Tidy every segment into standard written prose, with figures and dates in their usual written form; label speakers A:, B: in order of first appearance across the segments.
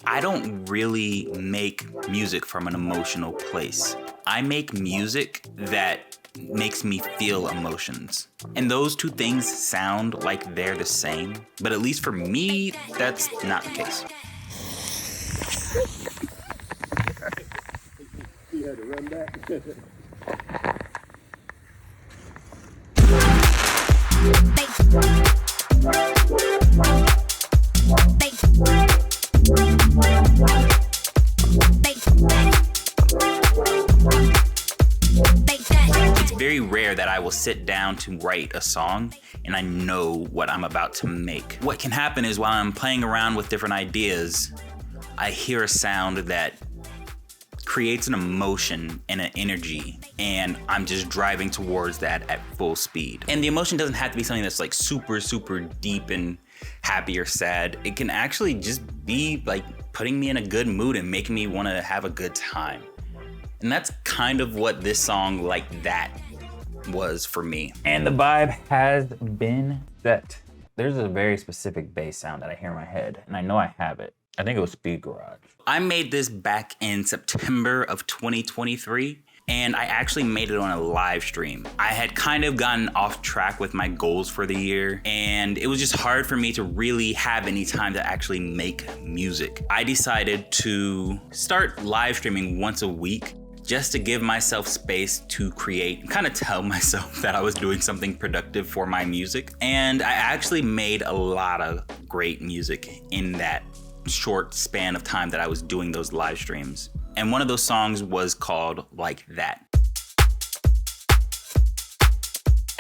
A: I don't really make music from an emotional place. I make music that makes me feel emotions. And those two things sound like they're the same, but at least for me, that's not the case.
B: You had to run back.
A: It's very rare that I will sit down to write a song and I know what I'm about to make. What can happen is while I'm playing around with different ideas, I hear a sound that creates an emotion and an energy, and I'm just driving towards that at full speed. And the emotion doesn't have to be something that's like super, super deep and happy or sad. It can actually just be like putting me in a good mood and making me want to have a good time. And that's kind of what this song Like That was for me.
C: And the vibe has been set. There's a very specific bass sound that I hear in my head, and I know I have it. I think it was Speed Garage.
A: I made this back in September of 2023, and I actually made it on a live stream. I had kind of gotten off track with my goals for the year, and it was just hard for me to really have any time to actually make music. I decided to start live streaming once a week just to give myself space to create and kind of tell myself that I was doing something productive for my music. And I actually made a lot of great music in that short span of time that I was doing those live streams. And one of those songs was called Like That.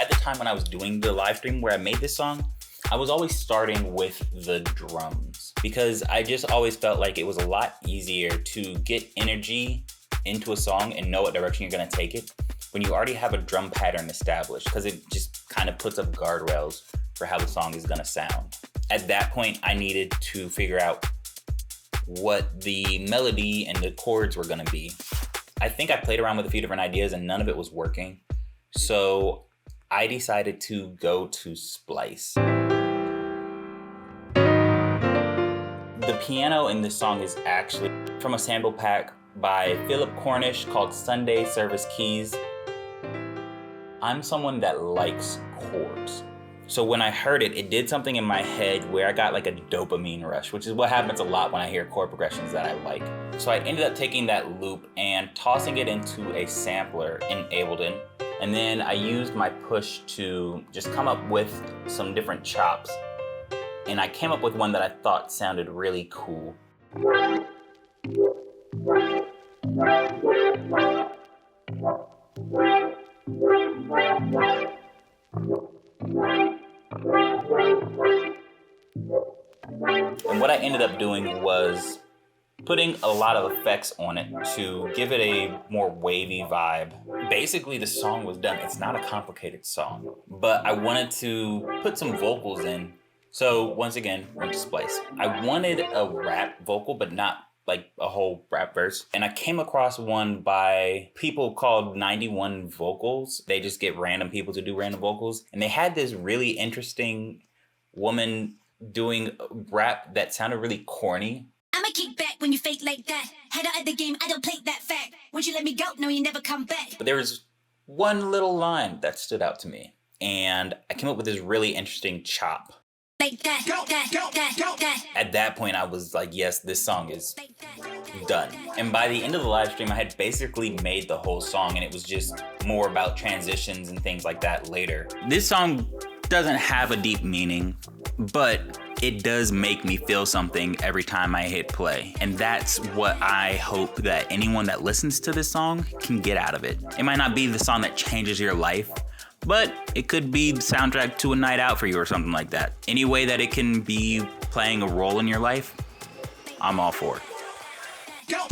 A: At the time when I was doing the live stream where I made this song, I was always starting with the drums because I just always felt like it was a lot easier to get energy into a song and know what direction you're gonna take it when you already have a drum pattern established, because it just kind of puts up guardrails for how the song is gonna sound. At that point, I needed to figure out what the melody and the chords were gonna be. I think I played around with a few different ideas and none of it was working. So I decided to go to Splice. The piano in this song is actually from a sample pack by Philip Cornish called Sunday Service Keys. I'm someone that likes chords. So when I heard it, it did something in my head where I got like a dopamine rush, which is what happens a lot when I hear chord progressions that I like. So I ended up taking that loop and tossing it into a sampler in Ableton. And then I used my push to just come up with some different chops. And I came up with one that I thought sounded really cool. And what I ended up doing was putting a lot of effects on it to give it a more wavy vibe. Basically, the song was done. It's not a complicated song, but I wanted to put some vocals in. So once again, went to Splice. I wanted a rap vocal, but not like a whole rap verse. And I came across one by people called 91 Vocals. They just get random people to do random vocals. And they had this really interesting woman doing rap that sounded really corny.
D: I'ma kick back when you fake like that. Head out of the game, I don't play that fact. Once you let me go, no, you never come back.
A: But there was one little line that stood out to me. And I came up with this really interesting chop.
D: Like that, that.
A: At that point, I was like, yes, this song is done. And by the end of the live stream, I had basically made the whole song, and it was just more about transitions and things like that later. This song doesn't have a deep meaning, but it does make me feel something every time I hit play. And that's what I hope that anyone that listens to this song can get out of it. It might not be the song that changes your life, but it could be the soundtrack to a night out for you or something like that. Any way that it can be playing a role in your life, I'm all for it.
D: Go.